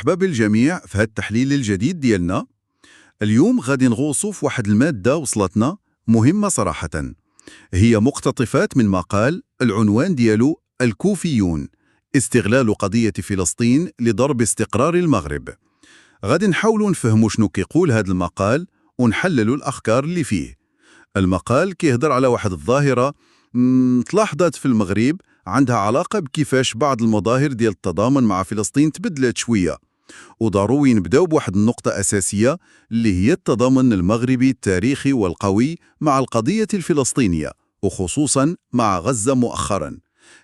مرحبا بالجميع في هذا التحليل الجديد ديالنا. اليوم غادي نغوصوا في واحد المادة وصلتنا مهمة صراحة. هي مقتطفات من مقال العنوان ديالو الكوفيون، استغلال قضية فلسطين لضرب استقرار المغرب. غادي نحاولوا نفهموا شنو كيقول هذا المقال ونحللوا الأفكار اللي فيه. المقال كيهضر على واحد الظاهرة تلاحظت في المغرب، عندها علاقة بكيفاش بعض المظاهر ديال التضامن مع فلسطين تبدلت شوية، وضروري نبداو بواحد النقطة أساسية اللي هي التضامن المغربي التاريخي والقوي مع القضية الفلسطينية، وخصوصا مع غزة مؤخرا.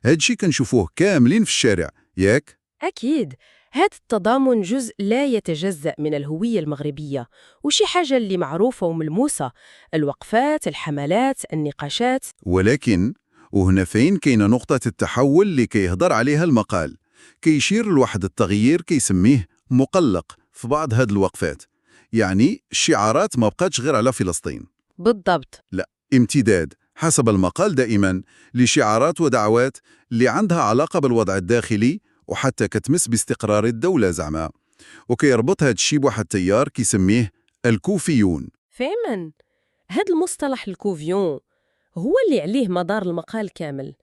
هادشي كنشوفوه كاملين في الشارع، ياك؟ أكيد، هذا التضامن جزء لا يتجزأ من الهوية المغربية، وشي حاجة اللي معروفة وملموسة. الوقفات، الحملات، النقاشات. ولكن وهنا فين كاينة نقطة التحول اللي كيهضر عليها المقال. كيشير لواحد التغيير كيسميه مقلق في بعض هاد الوقفات. يعني الشعارات ما بقاتش غير على فلسطين، بالضبط. لا، امتداد حسب المقال دائما لشعارات ودعوات اللي عندها علاقة بالوضع الداخلي وحتى كتمس باستقرار الدولة زعما. وكيربط هاد الشي بواحد تيار كيسميه الكوفيون. فعلا، هذا المصطلح الكوفيون هو اللي عليه مدار المقال كامل.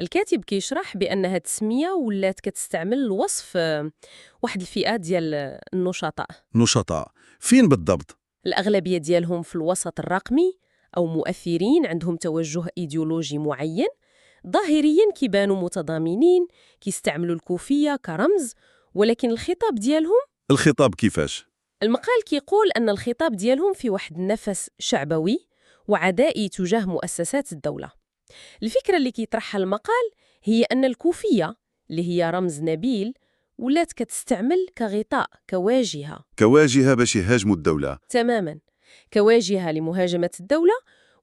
الكاتب كيشرح بأن هاد التسمية ولات كتستعمل لوصف واحد الفئات ديال النشطاء. نشطاء فين بالضبط؟ الأغلبية ديالهم في الوسط الرقمي، أو مؤثرين عندهم توجه إيديولوجي معين. ظاهرياً كيبانوا متضامنين، كيستعملوا الكوفية كرمز، ولكن الخطاب ديالهم، الخطاب كيفاش؟ المقال كيقول أن الخطاب ديالهم في واحد النفس شعبوي وعدائي تجاه مؤسسات الدولة. الفكرة اللي كيطرحها المقال هي أن الكوفية، اللي هي رمز نبيل، ولات كتستعمل كغطاء، كواجهة باش يهاجموا الدولة. تماماً، كواجهة لمهاجمة الدولة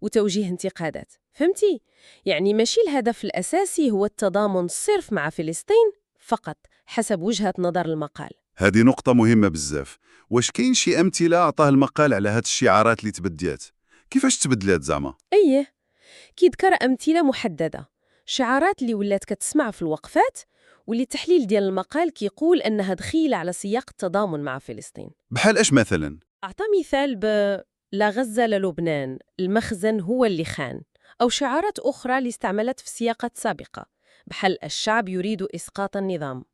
وتوجيه انتقادات. فهمتي؟ يعني ماشي الهدف الأساسي هو التضامن الصرف مع فلسطين فقط حسب وجهة نظر المقال. هذه نقطة مهمة بزاف. واش كاين شي أمثلة عطاه المقال على هاد الشعارات اللي تبدلات؟ كيفاش تبدلات زعما؟ أيه، كيذكر أمثلة محددة، شعارات اللي ولات كتسمع في الوقفات، واللي التحليل ديال المقال كيقول أنها دخيلة على سياق التضامن مع فلسطين. بحال اش مثلا؟ أعطى مثال لا غزة للبنان، المخزن هو اللي خان، أو شعارات أخرى اللي استعملت في سياقات سابقة، بحال الشعب يريد إسقاط النظام.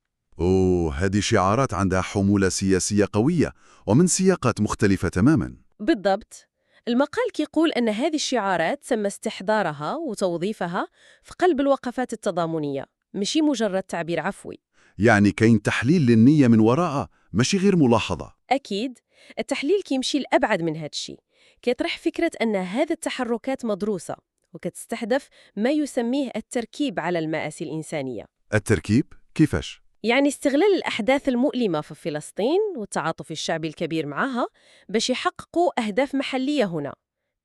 هذه شعارات عندها حمولة سياسية قوية ومن سياقات مختلفة تماما. بالضبط. المقال كيقول أن هذه الشعارات تم استحضارها وتوظيفها في قلب الوقفات التضامنية، ماشي مجرد تعبير عفوي. يعني كاين تحليل للنية من وراءها، ماشي غير ملاحظة. أكيد، التحليل كيمشي لأبعد من هذا الشيء. كيطرح فكرة أن هذه التحركات مدروسة وكتستهدف ما يسميه التركيب على المآسي الإنسانية. التركيب؟ كيفاش؟ يعني استغلال الأحداث المؤلمة في فلسطين والتعاطف الشعبي الكبير معها باش يحققوا أهداف محلية هنا.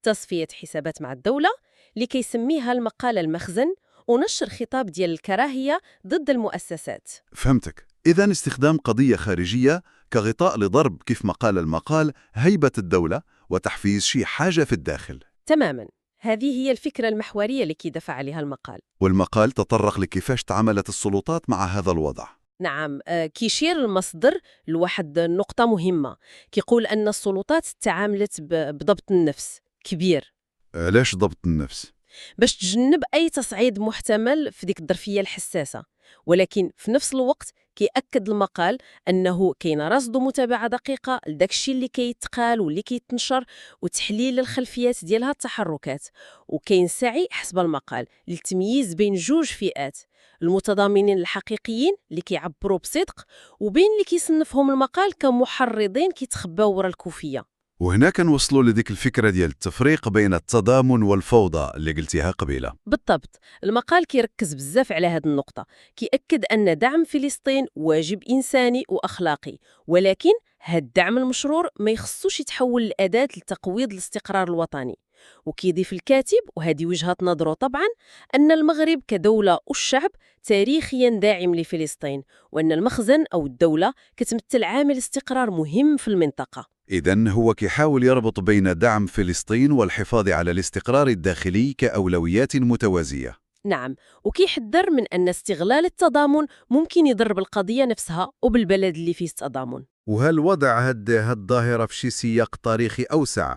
تصفية حسابات مع الدولة لكي يسميها المقال المخزن، ونشر خطاب ديال الكراهية ضد المؤسسات. فهمتك. إذن استخدام قضية خارجية كغطاء لضرب، كيف ما قال المقال، هيبة الدولة وتحفيز شي حاجة في الداخل. تماماً، هذه هي الفكرة المحورية اللي كيدفع عليها المقال. والمقال تطرق لكيفاش تعاملت السلطات مع هذا الوضع. نعم، كيشير المصدر لواحد نقطة مهمة. كيقول أن السلطات تعاملت بضبط النفس كبير. علاش ضبط النفس؟ باش تجنب أي تصعيد محتمل في ديك الظرفية الحساسة. ولكن في نفس الوقت كيأكد المقال أنه كاين رصد ومتابعة دقيقة لداك الشيء اللي كيتقال واللي كيتنشر، وتحليل الخلفيات ديالها التحركات. وكاين سعي حسب المقال للتمييز بين جوج فئات: المتضامنين الحقيقيين اللي كيعبروا بصدق، وبين اللي كيصنفهم المقال كمحرضين كيتخباو ورا الكوفية. وهنا كنوصلوا لديك الفكرة ديال التفريق بين التضامن والفوضى اللي قلتيها قبيلة. بالضبط، المقال كيركز بزاف على هذه النقطة. كيأكد أن دعم فلسطين واجب إنساني وأخلاقي، ولكن هاد الدعم المشروع ما يخصوش يتحول لأداة لتقويض الاستقرار الوطني. وكيضيف الكاتب، وهذه وجهة نظره طبعا، أن المغرب كدولة والشعب تاريخيا داعم لفلسطين، وأن المخزن أو الدولة كتمثل عامل استقرار مهم في المنطقة. إذن هو كيحاول يربط بين دعم فلسطين والحفاظ على الاستقرار الداخلي كأولويات متوازية. نعم، وكيحذر من أن استغلال التضامن ممكن يضر بالقضية نفسها وبالبلد اللي فيه التضامن. وهل وضع هاد الظاهرة في شي سياق تاريخي أوسع؟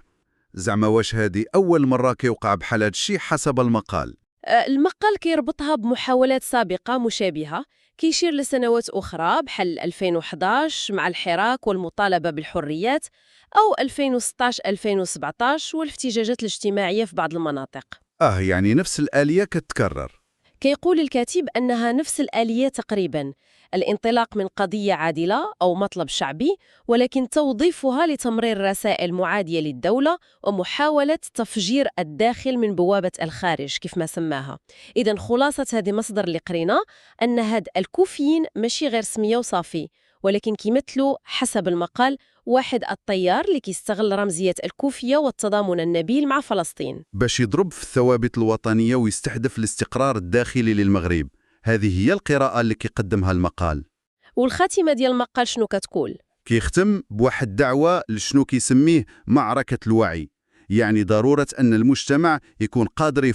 زعما واش هادي أول مرة كيوقع بحال هاد الشي حسب المقال؟ المقال كيربطها بمحاولات سابقة مشابهة، كيشير لسنوات أخرى بحال 2011 مع الحراك والمطالبة بالحريات، أو 2016-2017 والاحتجاجات الاجتماعية في بعض المناطق. يعني نفس الآلية كتكرر. كيقول الكاتب أنها نفس الآلية تقريباً، الانطلاق من قضية عادلة أو مطلب شعبي، ولكن توظيفها لتمرير رسائل معادية للدولة ومحاولة تفجير الداخل من بوابة الخارج كيف ما سماها. إذن خلاصة هذه مصدر اللي قرينا أن هاد الكوفيين ماشي غير سمية وصافي، ولكن كيمثلوا حسب المقال واحد الطيار اللي كيستغل رمزية الكوفية والتضامن النبيل مع فلسطين. باش يضرب في الثوابت الوطنية ويستهدف الاستقرار الداخلي للمغرب. هذه هي القراءة اللي كيقدمها المقال. والخاتمة ديال المقال شنو كتقول؟ كيختم بواحد دعوة لشنو كيسميه معركة الوعي، يعني ضرورة أن المجتمع يكون قادر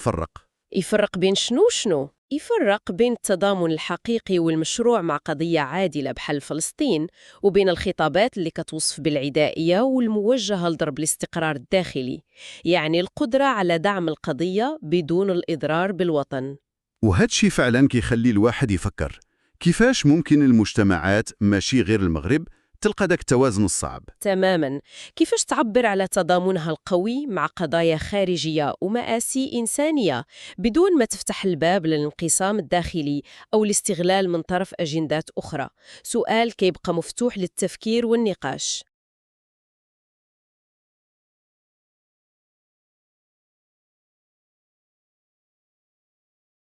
يفرق بين شنو؟ يفرق بين التضامن الحقيقي والمشروع مع قضية عادلة بحال فلسطين، وبين الخطابات اللي كتوصف بالعدائية والموجهة لضرب الاستقرار الداخلي، يعني القدرة على دعم القضية بدون الإضرار بالوطن. وهادشي فعلا كيخلي الواحد يفكر كيفاش ممكن المجتمعات ماشي غير المغرب تلقى داك التوازن الصعب. تماماً، كيفاش تعبر على تضامنها القوي مع قضايا خارجية ومآسي إنسانية بدون ما تفتح الباب للانقسام الداخلي أو الاستغلال من طرف أجندات أخرى؟ سؤال كيبقى مفتوح للتفكير والنقاش.